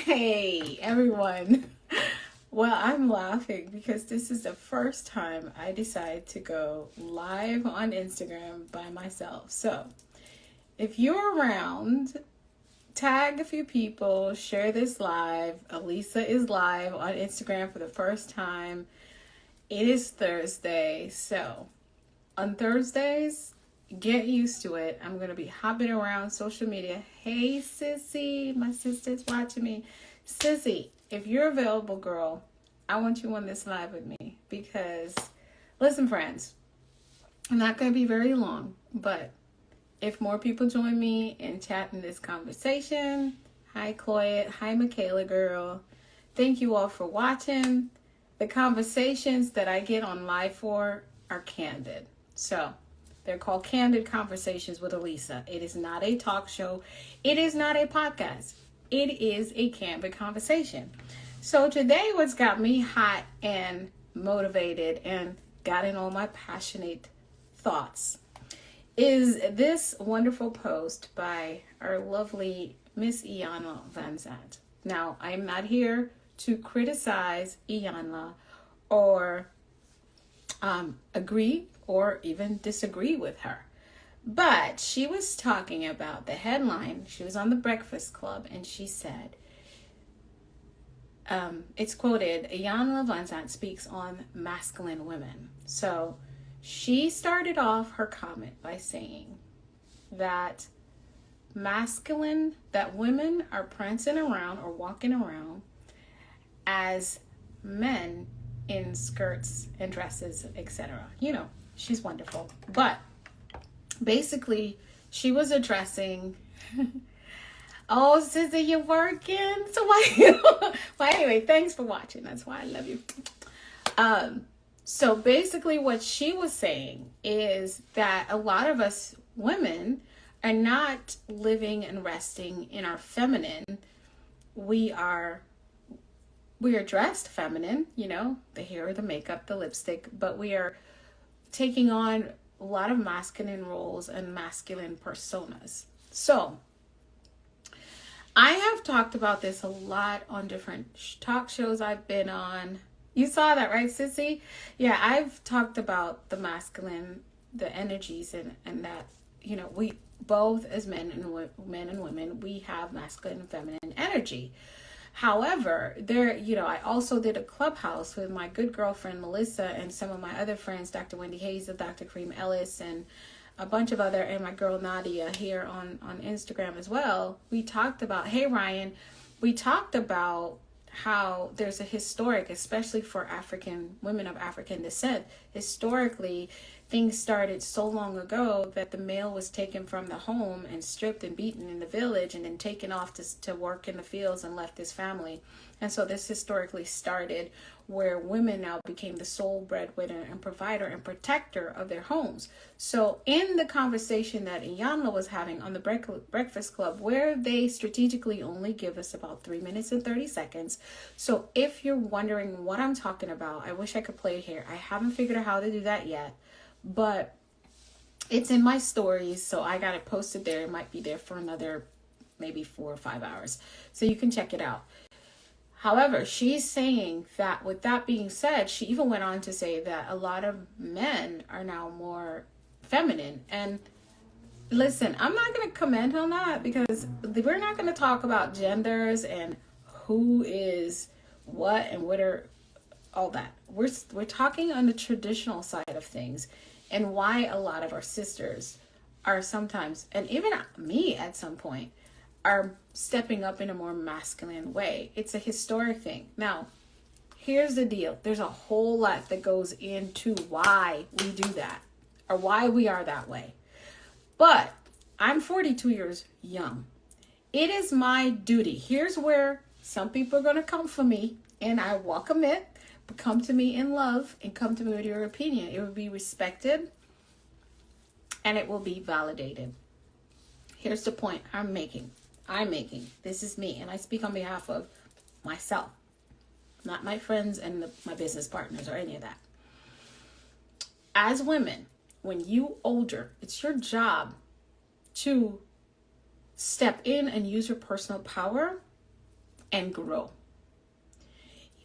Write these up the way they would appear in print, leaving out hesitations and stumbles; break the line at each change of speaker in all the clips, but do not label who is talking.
Hey, everyone. Well, I'm laughing because this is the first time I decided to go live on Instagram by myself. So, if you're around, tag a few people, share this live. Alisa is live on Instagram for the first time. It is Thursday. So, on Thursdays, get used to it. I'm going to be hopping around social media. Hey, Sissy, my sister's watching me. Sissy, if you're available, girl, I want you on this live with me because, listen, friends, I'm not going to be very long, but if more people join me in chatting this conversation, hi, Chloe, hi, Michaela, girl. Thank you all for watching. The conversations that I get on live for are candid. So, they're called Candid Conversations with Alisa. It is not a talk show. It is not a podcast. It is a candid conversation. So today what's got me hot and motivated and got in all my passionate thoughts is this wonderful post by our lovely Miss Iyanla Vanzant. Now, I'm not here to criticize Iyanla or agree or even disagree with her. But she was talking about the headline. She was on the Breakfast Club and she said, it's quoted, Iyanla Vanzant speaks on masculine women. So she started off her comment by saying that women are prancing around or walking around as men in skirts and dresses, etc. You know, she's wonderful. But basically, she was addressing, oh, Sissy, you're working? So why? Well, anyway, thanks for watching. That's why I love you. So basically what she was saying is that a lot of us women are not living and resting in our feminine. We are dressed feminine, you know, the hair, the makeup, the lipstick, but we are taking on a lot of masculine roles and masculine personas. So I have talked about this a lot on different talk shows I've been on. You saw that, right, Sissy? Yeah, I've talked about the masculine, the energies, and that, you know, we both as men and women, we have masculine and feminine energy. However, I also did a clubhouse with my good girlfriend, Melissa, and some of my other friends, Dr. Wendy Hayes, Dr. Kareem Ellis, and a bunch of other, and my girl Nadia here on Instagram as well. We talked about, hey, Ryan, we talked about how there's a historic, especially for women of African descent, historically, things started so long ago that the male was taken from the home and stripped and beaten in the village and then taken off to work in the fields and left his family. And so this historically started where women now became the sole breadwinner and provider and protector of their homes. So in the conversation that Iyanla was having on the Breakfast Club, where they strategically only give us about 3 minutes and 30 seconds. So if you're wondering what I'm talking about, I wish I could play it here. I haven't figured out how to do that yet, but it's in my stories, so I got it posted there. It might be there for another maybe 4 or 5 hours, so you can check it out. However, she's saying that with that being said, she even went on to say that a lot of men are now more feminine. And listen, I'm not going to comment on that because we're not going to talk about genders and who is what and what are all that. We're talking on the traditional side of things and why a lot of our sisters are sometimes, and even me at some point, are stepping up in a more masculine way. It's a historic thing. Now, here's the deal. There's a whole lot that goes into why we do that or why we are that way. But I'm 42 years young. It is my duty. Here's where some people are going to come for me, and I welcome it, but come to me in love and come to me with your opinion. It will be respected and it will be validated. Here's the point I'm making. This is me, and I speak on behalf of myself, not my friends and my business partners or any of that. As women, when you older, it's your job to step in and use your personal power and grow.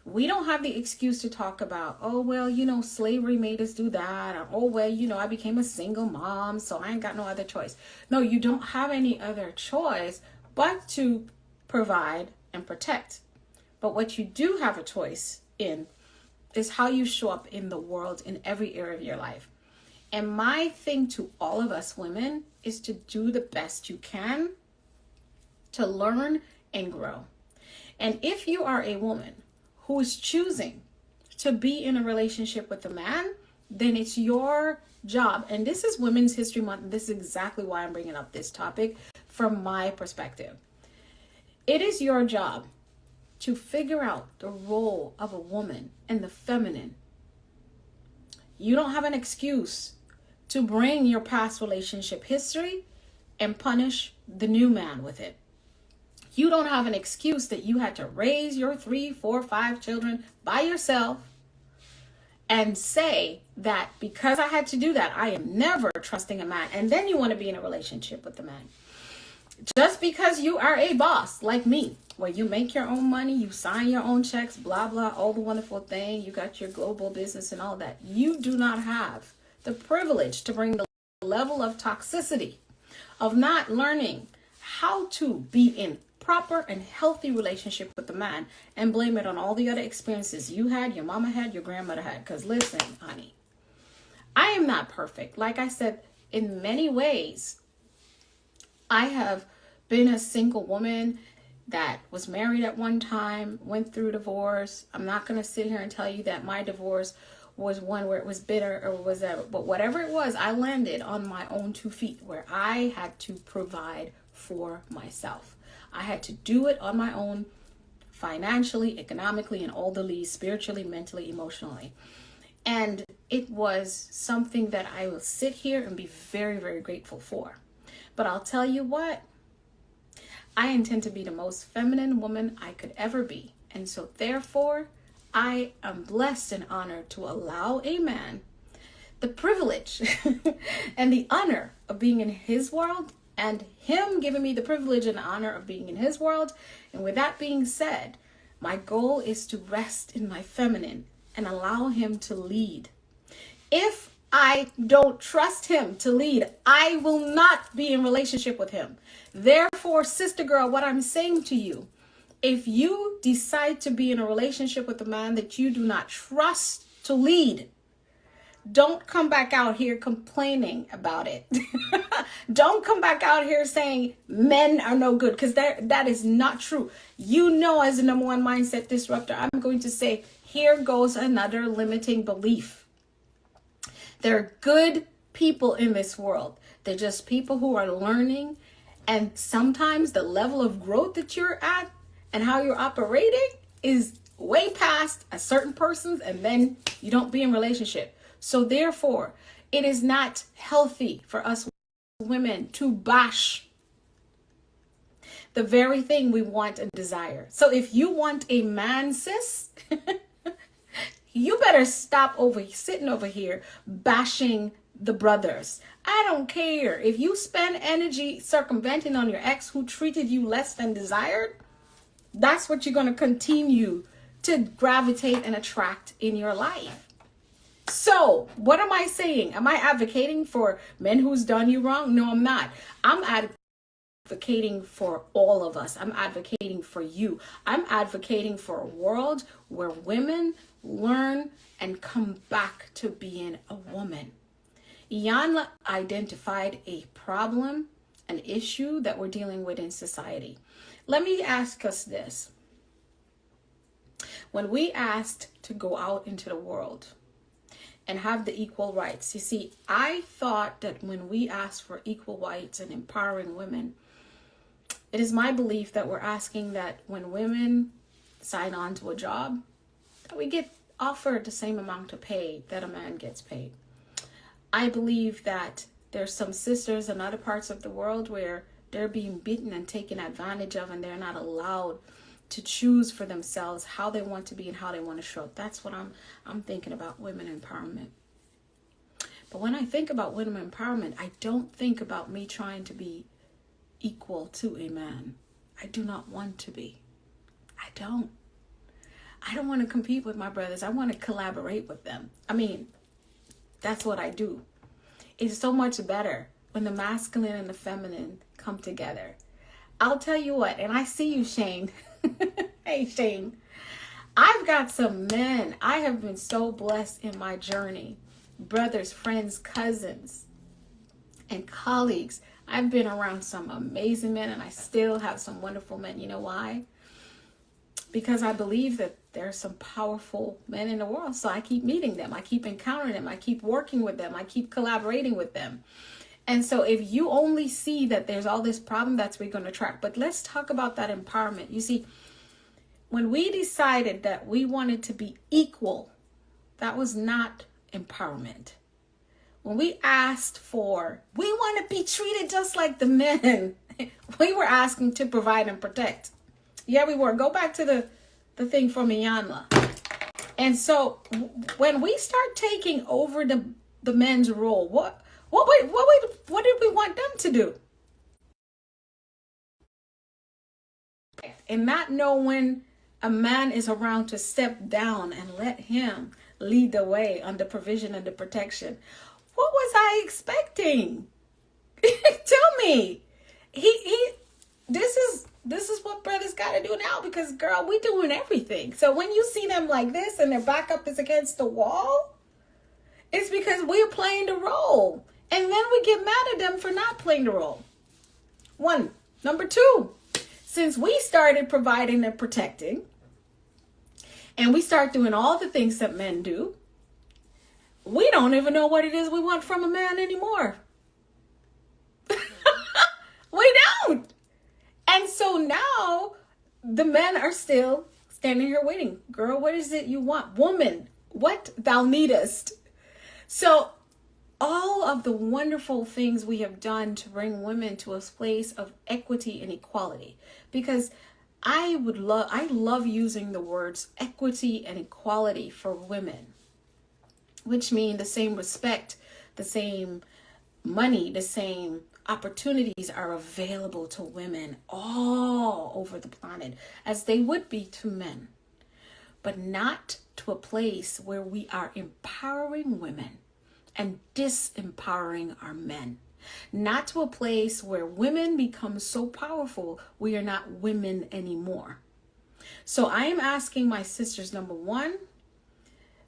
We don't have the excuse to talk about, oh, well, slavery made us do that. Or, oh, well, I became a single mom, so I ain't got no other choice. No, you don't have any other choice but to provide and protect. But what you do have a choice in is how you show up in the world in every area of your life. And my thing to all of us women is to do the best you can to learn and grow. And if you are a woman who is choosing to be in a relationship with a man, then it's your job. And this is Women's History Month. And this is exactly why I'm bringing up this topic from my perspective. It is your job to figure out the role of a woman and the feminine. You don't have an excuse to bring your past relationship history and punish the new man with it. You don't have an excuse that you had to raise your 3, 4, 5 children by yourself and say that because I had to do that, I am never trusting a man. And then you want to be in a relationship with the man. Just because you are a boss like me, where you make your own money, you sign your own checks, blah, blah, all the wonderful thing, you got your global business and all that. You do not have the privilege to bring the level of toxicity of not learning how to be in proper and healthy relationship with the man and blame it on all the other experiences you had, your mama had, your grandmother had. Because listen, honey, I am not perfect. Like I said, in many ways, I have been a single woman that was married at one time, went through divorce. I'm not going to sit here and tell you that my divorce was one where it was bitter or whatever, but whatever it was, I landed on my own 2 feet where I had to provide for myself. I had to do it on my own, financially, economically, and all the least, spiritually, mentally, emotionally. And it was something that I will sit here and be very, very grateful for. But I'll tell you what, I intend to be the most feminine woman I could ever be. And so therefore, I am blessed and honored to allow a man the privilege and the honor of being in his world, and him giving me the privilege and honor of being in his world. And with that being said, my goal is to rest in my feminine and allow him to lead. If I don't trust him to lead, I will not be in relationship with him. Therefore, sister girl, what I'm saying to you, if you decide to be in a relationship with a man that you do not trust to lead, don't come back out here complaining about it. Don't come back out here saying men are no good, because that is not true. As a number one mindset disruptor, I'm going to say, here goes another limiting belief. There are good people in this world. They're just people who are learning. And sometimes the level of growth that you're at and how you're operating is way past a certain person's, and then you don't be in relationship. So therefore, it is not healthy for us women to bash the very thing we want and desire. So if you want a man, sis, you better stop sitting over here bashing the brothers. I don't care. If you spend energy circumventing on your ex who treated you less than desired, that's what you're going to continue to gravitate and attract in your life. So what am I saying? Am I advocating for men who's done you wrong? No, I'm not. I'm advocating for all of us. I'm advocating for you. I'm advocating for a world where women learn and come back to being a woman. Iyanla identified a problem, an issue that we're dealing with in society. Let me ask us this. When we asked to go out into the world and have the equal rights, you see, I thought that when we asked for equal rights and empowering women, it is my belief that we're asking that when women sign on to a job, that we get offered the same amount of pay that a man gets paid. I believe that there's some sisters in other parts of the world where they're being beaten and taken advantage of, and they're not allowed to choose for themselves how they want to be and how they want to show up. That's what I'm thinking about women empowerment. But when I think about women empowerment, I don't think about me trying to be equal to a man. I do not want to be. don't. I don't want to compete with my brothers. I want to collaborate with them. I mean, that's what I do. It's so much better when the masculine and the feminine come together. I'll tell you what, and I see you, Shane. Hey, Shane. I've got some men. I have been so blessed in my journey. Brothers, friends, cousins, and colleagues. I've been around some amazing men, and I still have some wonderful men. You know why? Because I believe that there's some powerful men in the world. So I keep meeting them. I keep encountering them. I keep working with them. I keep collaborating with them. And so if you only see that there's all this problem, that's what we're going to track. But let's talk about that empowerment. You see, when we decided that we wanted to be equal, that was not empowerment. When we asked for, we want to be treated just like the men, we were asking to provide and protect. Yeah, we were. Go back to the thing from Iyanla. And so when we start taking over the men's role, what did we want them to do? And not know when a man is around to step down and let him lead the way under provision and the protection. What was I expecting? Tell me. This is what brothers got to do now, because girl, we doing everything. So when you see them like this and their back up is against the wall, it's because we're playing the role. And then we get mad at them for not playing the role. One. Number two, since we started providing and protecting, and we start doing all the things that men do, we don't even know what it is we want from a man anymore. We don't. And so now the men are still standing here waiting. Girl, what is it you want? Woman, what thou needest. So all of the wonderful things we have done to bring women to a place of equity and equality, because I love using the words equity and equality for women, which mean the same respect, the same money, the same opportunities are available to women all over the planet as they would be to men, but not to a place where we are empowering women and disempowering our men. Not to a place where women become so powerful we are not women anymore. So I am asking my sisters, number one,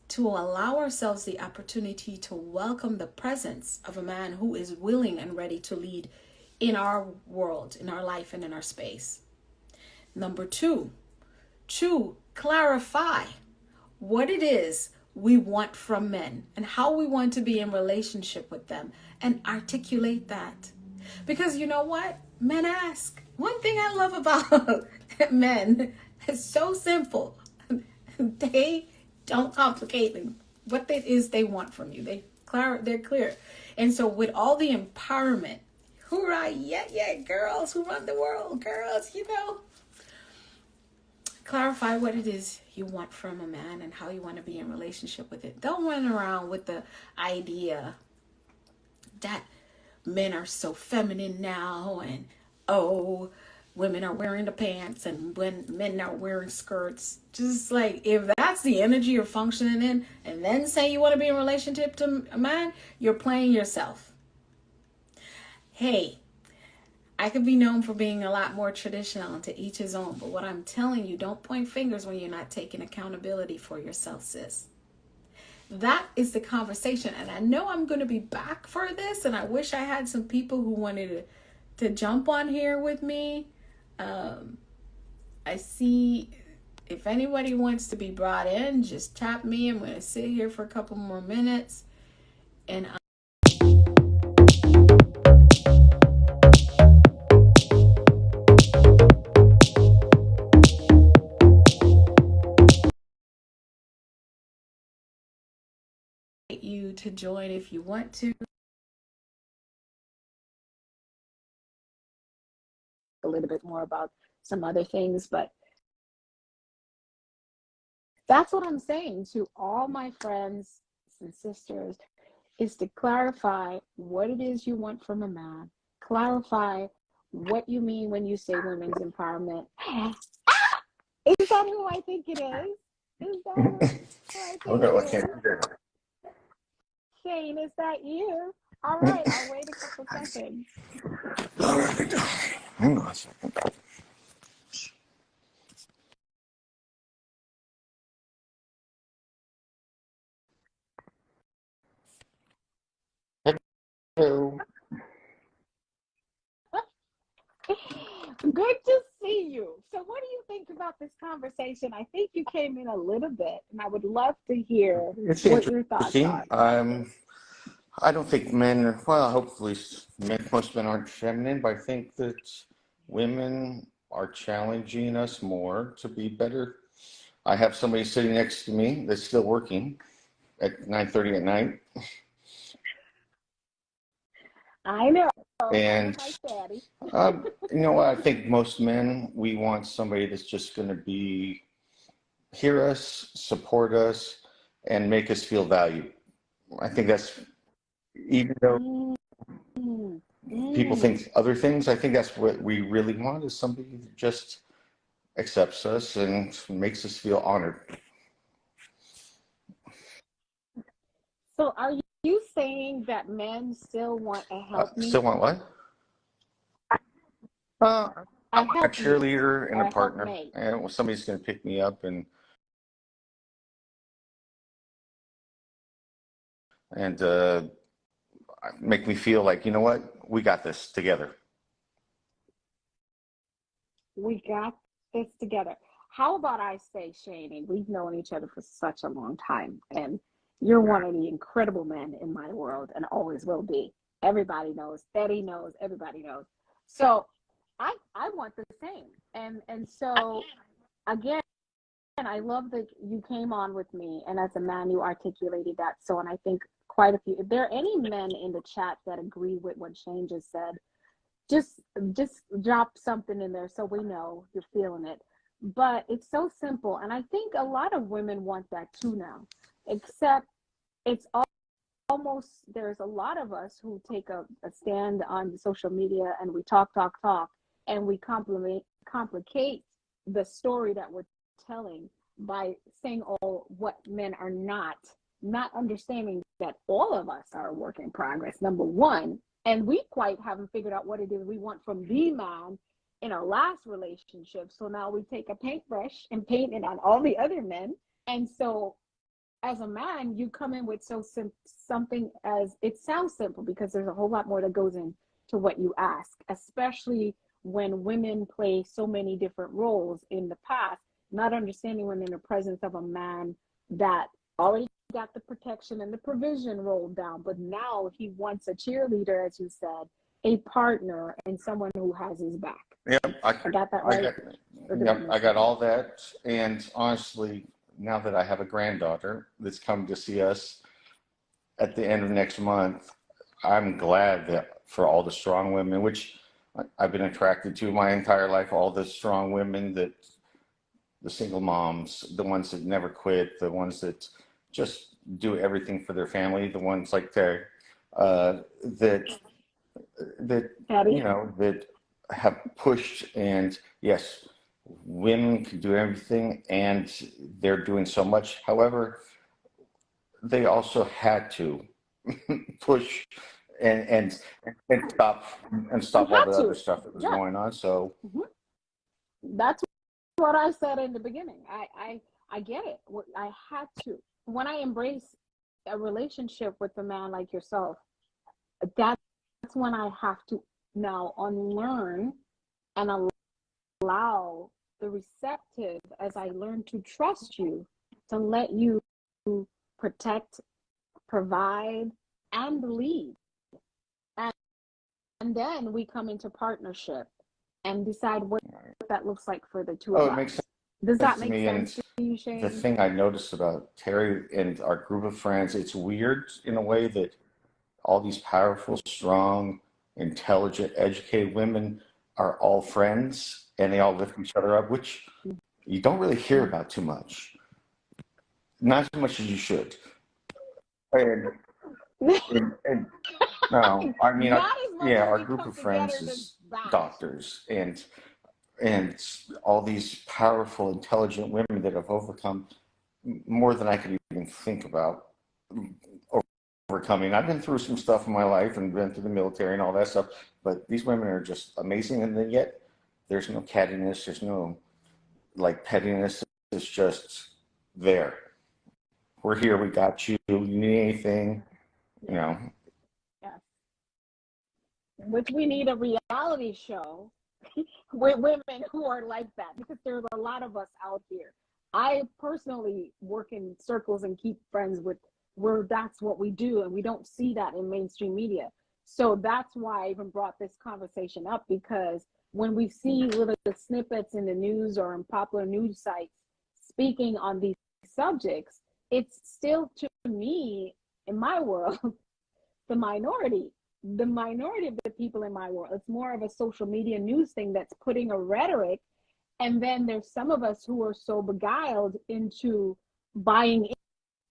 to allow ourselves the opportunity to welcome the presence of a man who is willing and ready to lead in our world, in our life, and in our space. Number two, to clarify what it is we want from men and how we want to be in relationship with them, and articulate that. Because you know what? Men ask. One thing I love about men is so simple. They don't complicate what it is they want from you. They're clear. And so with all the empowerment, hoorah, yeah, girls who run the world, girls, clarify what it is you want from a man and how you want to be in relationship with it. Don't run around with the idea that men are so feminine now, and women are wearing the pants and when men are wearing skirts. Just like, if that's the energy you're functioning in, and then say you want to be in a relationship to a man, you're playing yourself. Hey, I could be known for being a lot more traditional, and to each his own, but what I'm telling you, don't point fingers when you're not taking accountability for yourself, sis. That is the conversation. And I know I'm going to be back for this, and I wish I had some people who wanted to jump on here with me. I see if anybody wants to be brought in, just tap me. I'm going to sit here for a couple more minutes, and you to join if you want to. A little bit more about some other things, but that's what I'm saying to all my friends and sisters, is to clarify what it is you want from a man. Clarify what you mean when you say women's empowerment. Is that who I think it is? Is that who I think
Okay,
it
I
is?
can't do that.
Shane, is that you? All right, I'll wait a couple seconds.
All right. Hang on a second. Hello.
Good to see you. So, what do you think about this conversation? I think you came in a little bit, and I would love to hear
It's
what your thoughts
interesting.
are.
I don't think men are, well, hopefully most men aren't feminine, but I think that women are challenging us more to be better. I have somebody sitting next to me that's still working at 9:30 at night.
I know.
And,
Hi, Daddy.
you know what? I think most men, we want somebody that's just going to hear us, support us, and make us feel valued. I think that's, even though people think other things, I think that's what we really want, is somebody that just accepts us and makes us feel honored.
So, are you saying that men still want a help me?
Still want what? I
A
want a
help me
cheerleader and
or
a
a
partner,
helpmate?
and somebody's going to pick me up and make me feel like, you know what, we got this together.
We got this together. How about I say, Shane, we've known each other for such a long time, and you're one of the incredible men in my world and always will be. Everybody knows, Betty knows, everybody knows. So I want the same. And so again, I love that you came on with me, and as a man you articulated that. So, and I think quite a few, if there are any men in the chat that agree with what Shane just said, just just drop something in there so we know you're feeling it. But it's so simple, and I think a lot of women want that too now, except it's almost, there's a lot of us who take a stand on social media, and we talk, and we complicate the story that we're telling by saying, oh, what men are not understanding that all of us are a work in progress, number one, and we quite haven't figured out what it is we want from the man in our last relationship. So now we take a paintbrush and paint it on all the other men. And so as a man, you come in with something, as it sounds simple because there's a whole lot more that goes into what you ask, especially when women play so many different roles in the past, not understanding when in the presence of a man that already got the protection and the provision rolled down, but now he wants a cheerleader, as you said, a partner, and someone who has his back.
Yeah,
I got that right?
I got all that. And honestly, now that I have a granddaughter that's come to see us at the end of next month, I'm glad that for all the strong women, which I've been attracted to my entire life, all the strong women, that the single moms, the ones that never quit, the ones that just do everything for their family, the ones like Terry, that that have pushed. And yes, women can do everything, and they're doing so much. However, they also had to push and stop all the other stuff that was going on. So
that's what I said in the beginning. I get it. I had to. When I embrace a relationship with a man like yourself, that's when I have to now unlearn and allow the receptive, as I learn to trust you, to let you protect, provide, and lead. And then we come into partnership and decide what that looks like for the two of us.
It makes sense.
Does that make
me,
sense
and
to you, Shane?
the thing I noticed about Terry and our group of friends, it's weird in a way that all these powerful, strong, intelligent, educated women are all friends, and they all lift each other up, which you don't really hear about too much. Not as much as you should. And no, I mean, our group of friends is doctors, and and all these powerful, intelligent women that have overcome more than I could even think about overcoming. I've been through some stuff in my life and been through the military and all that stuff, but these women are just amazing. And then yet there's no cattiness, there's no like pettiness. It's just there. We're here. We got you. You need anything, you know.
Yes. Which we need a reality show with women who are like that, because there's a lot of us out here. I personally work in circles and keep friends with where that's what we do, and we don't see that in mainstream media. So that's why I even brought this conversation up, because when we see little snippets in the news or in popular news sites speaking on these subjects, it's still, to me, in my world, the minority of the people in my world. It's more of a social media news thing that's putting a rhetoric. And then there's some of us who are so beguiled into buying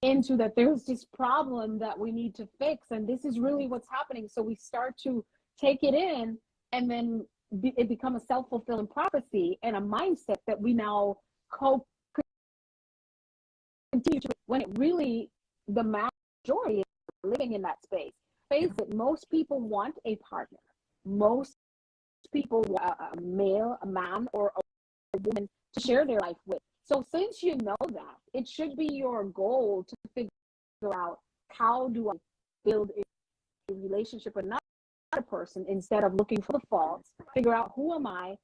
into that there's this problem that we need to fix, and this is really what's happening. So we start to take it in, and then it becomes a self-fulfilling prophecy and a mindset that we now continue to, when it really, the majority is living in that space. Face it, most people want a partner. Most people want a male, a man, or a woman to share their life with. So since you know that, it should be your goal to figure out, how do I build a relationship with another person, instead of looking for the faults. Figure out, who am I?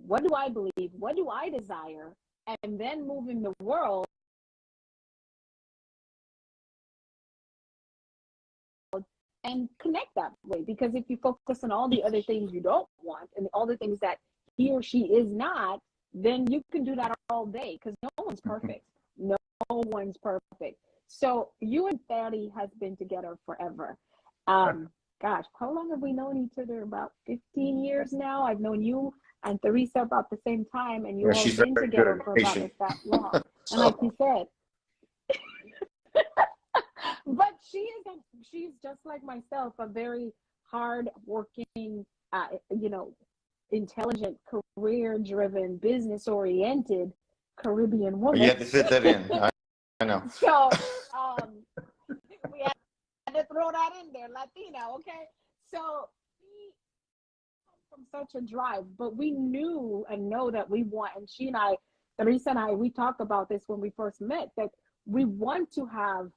What do I believe? What do I desire? And then move in the world and connect that way. Because if you focus on all the other things you don't want and all the things that he or she is not, then you can do that all day, because no one's perfect. No one's perfect. So you and Thady has been together forever. Gosh, how long have we known each other? About 15 years now. I've known you and Theresa about the same time, and you've all been together for about that long. And like you said, but she's just like myself, a very hard working, intelligent, career driven, business oriented Caribbean woman.
You had to fit that in. I know.
So we had to throw that in there, Latina, okay? So we come from such a drive, but we knew and know that we want, and she and I, Theresa and I, we talked about this when we first met, that we want to have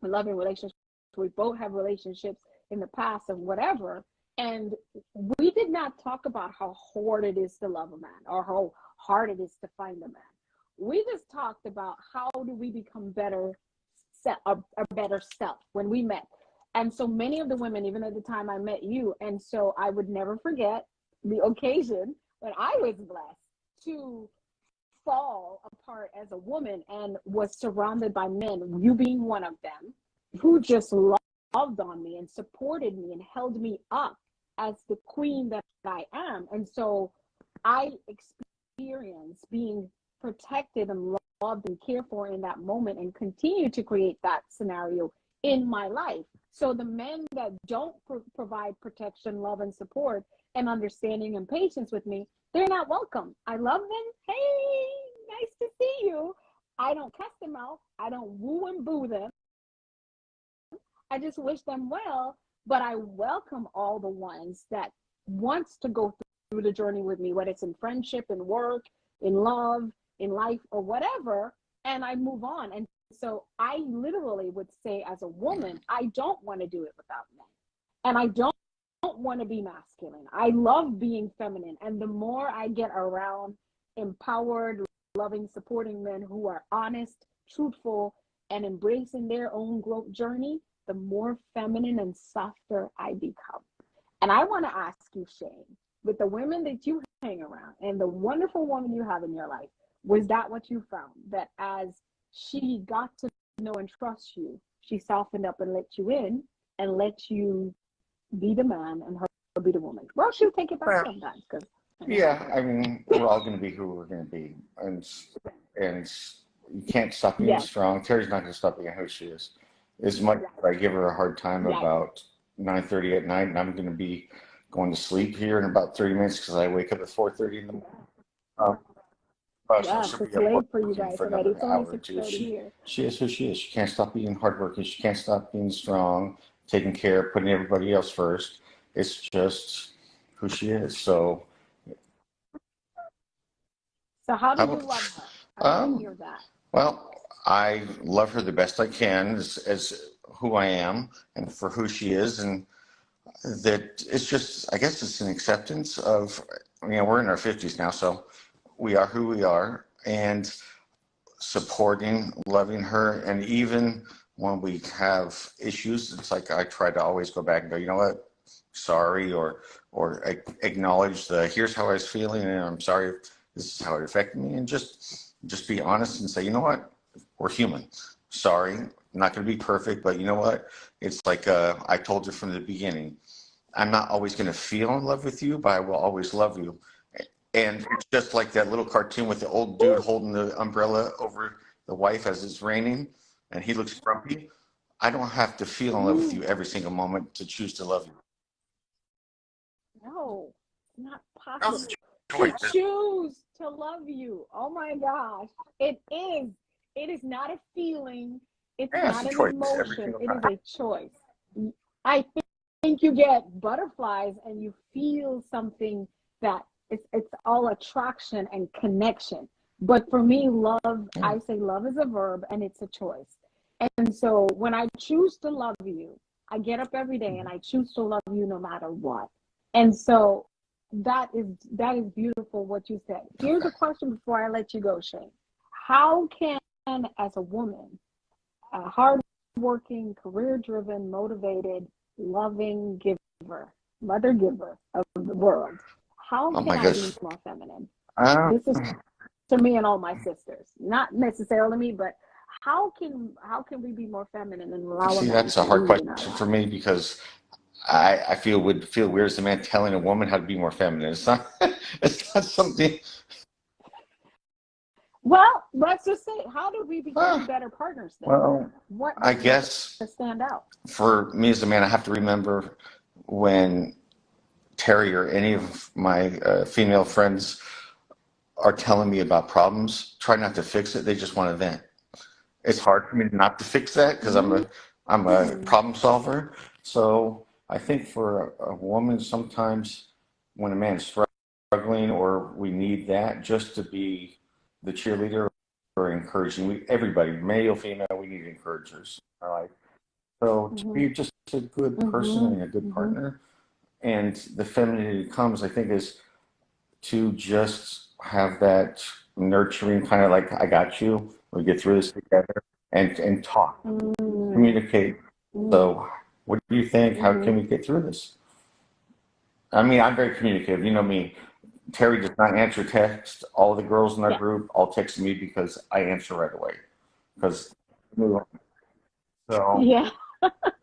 a loving relationship. We both have relationships in the past of whatever. And we did not talk about how hard it is to love a man or how hard it is to find a man. We just talked about, how do we become a better self when we met. And so many of the women, even at the time I met you, and so I would never forget the occasion when I was blessed to fall apart as a woman and was surrounded by men, you being one of them, who just loved on me and supported me and held me up as the queen that I am. And so I experienced being protected and loved and cared for in that moment, and continue to create that scenario in my life. So the men that don't provide protection, love, and support, and understanding and patience with me, they're not welcome. I love them. Hey, nice to see you. I don't cuss them out. I don't woo and boo them. I just wish them well, but I welcome all the ones that wants to go through the journey with me, whether it's in friendship, in work, in love, in life, or whatever, and I move on. And so I literally would say, as a woman, I don't want to do it without men. And I don't want to be masculine. I love being feminine. And the more I get around empowered, loving, supporting men who are honest, truthful, and embracing their own growth journey, the more feminine and softer I become. And I want to ask you, Shane, with the women that you hang around and the wonderful woman you have in your life, was that what you found? That as she got to know and trust you, she softened up and let you in and let you be the man and her be the woman? Well, she'll take it back sometimes.
Yeah, I mean, we're all going to be who we're going to be. And you can't stop being strong. Terry's not going to stop being who she is. As much as I give her a hard time about 9:30 at night, and I'm going to be going to sleep here in about 30 minutes because I wake up at 4:30 in the morning. Um, well,
Yes,
she'll be
it's
at
late
work
for you
working
guys
for
already.
another
It's only
hour or two.
6:30 here.
She is who she is. She can't stop being hardworking. She can't stop being strong, taking care, putting everybody else first. It's just who she is. So,
So how do you
how,
love her? I want to
um,
hear that.
well, I love her the best I can as who I am and for who she is, and that it's just, I guess it's an acceptance of, we're in our 50s now, so we are who we are, and supporting, loving her. And even when we have issues, it's like I try to always go back and go, you know what, sorry, or acknowledge here's how I was feeling, and I'm sorry if this is how it affected me, and just be honest and say, you know what, we're human. Sorry, I'm not going to be perfect, but you know what? It's like I told you from the beginning. I'm not always going to feel in love with you, but I will always love you. And it's just like that little cartoon with the old dude holding the umbrella over the wife as it's raining, and he looks grumpy. I don't have to feel in love with you
Mm,
every single moment to choose to love you.
no, it's not
That's
possible
a
to
choice.
choose to love you. Oh my gosh. It is. It is not a feeling. It's
Yeah, it's
not
a
an
choice every
emotion.
single
It is
time.
a choice. I think you get butterflies and you feel something that it's all attraction and connection. But for me, love,
Yeah.
I say love is a verb and it's a choice. And so when I choose to love you, I get up every day and I choose to love you no matter what. And so that is beautiful what you said. Here's
Okay.
a question before I let you go, Shane. How can, as a woman, a hardworking, career-driven, motivated, loving giver, mother giver of the world, how
Oh
can
my
I be
goodness.
more feminine?
Um,
This is to me and all my sisters, not necessarily me, but how can we be more feminine and allow a
see,
man
that's
to
a hard
lead in our
question for
lives?
me because I feel would feel weird as a man telling a woman how to be more feminine. It's not. It's not something.
Well, let's just say, how do we become
Uh,
better partners then?
well,
What
I
does make
guess
us stand out?
for me as a man, I have to remember when Terry or any of my female friends are telling me about problems, try not to fix it. They just want to vent. It's hard for me not to fix that because
Mm-hmm.
I'm a problem solver. So I think for a woman, sometimes when a man's struggling or we need that, just to be the cheerleader or encouraging. Everybody, male, female, we need encouragers. All right. So to
Mm-hmm.
be just a good person
Mm-hmm.
and a good
Mm-hmm.
partner, and the femininity comes, I think, is to just have that nurturing kind of like, I got you, we get through this together, and talk,
Mm-hmm.
communicate. So what do you think? How
Mm-hmm.
can we get through this? I mean, I'm very communicative. You know me. Terry does not answer text. All the girls in our
Yeah.
group all text me because I answer right away. Because so,
Yeah.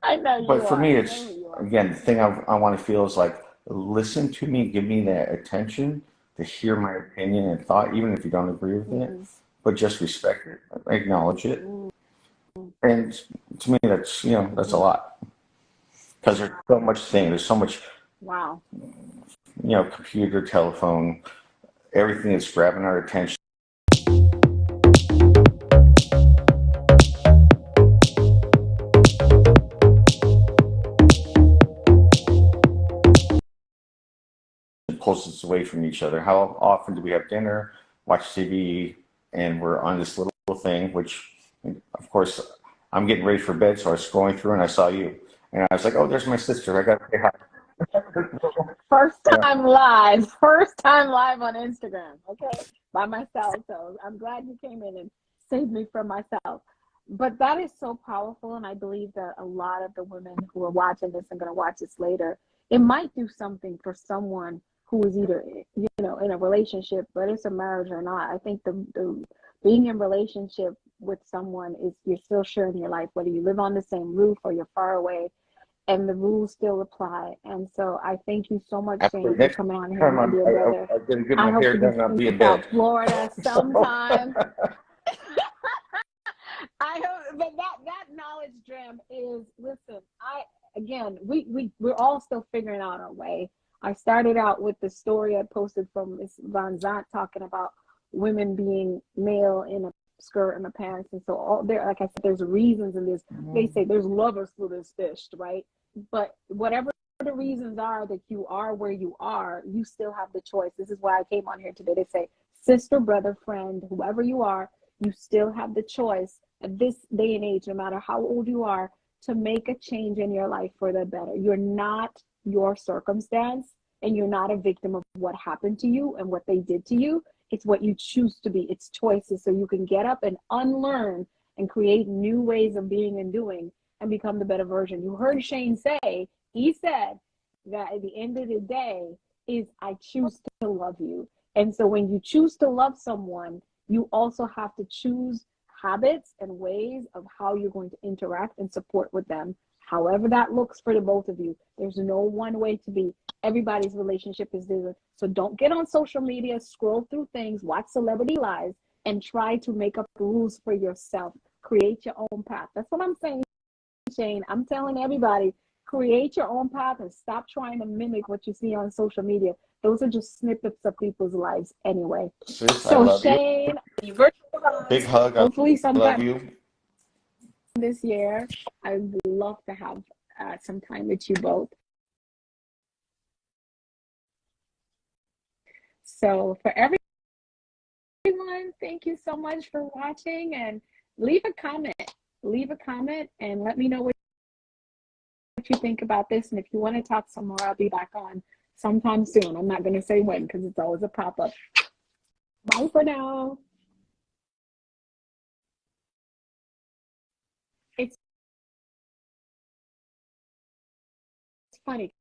I know you
but for
are.
me,
I know
it's
who you are.
again the thing I want to feel is like listen to me, give me that attention to hear my opinion and thought, even if you don't agree with it,
Mm-hmm.
but just respect it, acknowledge it,
Mm-hmm.
and to me, that's a
Mm-hmm.
lot because there's so much thing, there's so much
Wow.
computer, telephone, everything that's grabbing our attention. Pulls us away from each other. How often do we have dinner, watch TV, and we're on this little thing, which, of course, I'm getting ready for bed, so I was scrolling through and I saw you. And I was like, oh, there's my sister. I got to say hi.
First
Yeah.
time live. First time live on Instagram. Okay. By myself. So I'm glad you came in and saved me from myself. But that is so powerful. And I believe that a lot of the women who are watching this and going to watch this later, it might do something for someone who is either, in a relationship, but it's a marriage or not. I think the being in relationship with someone is you're still sharing your life, whether you live on the same roof or you're far away, and the rules still apply. And so I thank you so much, Shane,
Absolutely.
for
Next
coming on here,
time
my dear brother.
I'm going to get
I
my
hope
hair
to be
done and I'll
in
be in
South
bed.
Florida
So,
sometime. I hope, but that knowledge gem is, listen, we're all still figuring out our way. I started out with the story I posted from Ms. Van Zant talking about women being male in a skirt and a pants. And so all there, like I said, there's reasons in this. They say there's lovers for this fish, right? But whatever the reasons are that you are where you are, you still have the choice. This is why I came on here today to say, sister, brother, friend, whoever you are, you still have the choice at this day and age, no matter how old you are, to make a change in your life for the better. You're not your circumstance, and you're not a victim of what happened to you and what they did to you. It's what you choose to be. It's choices. So you can get up and unlearn and create new ways of being and doing and become the better version. You heard Shane say, he said that at the end of the day is I choose to love you. And so when you choose to love someone, you also have to choose habits and ways of how you're going to interact and support with them. However that looks for the both of you. There's no one way to be. Everybody's relationship is different. So don't get on social media, scroll through things, watch celebrity lives, and try to make up rules for yourself. Create your own path. That's what I'm saying, Shane. I'm telling everybody, create your own path and stop trying to mimic what you see on social media. Those are just snippets of people's lives anyway.
Sis,
so
I love
Shane,
you. Big hug.
hopefully
I
sometime
love you.
this year, I would love to have some time with you both. So for everyone, thank you so much for watching, and leave a comment. Leave a comment and let me know what you think about this. And if you want to talk some more, I'll be back on sometime soon. I'm not going to say when because it's always a pop-up. Bye for now. It's funny.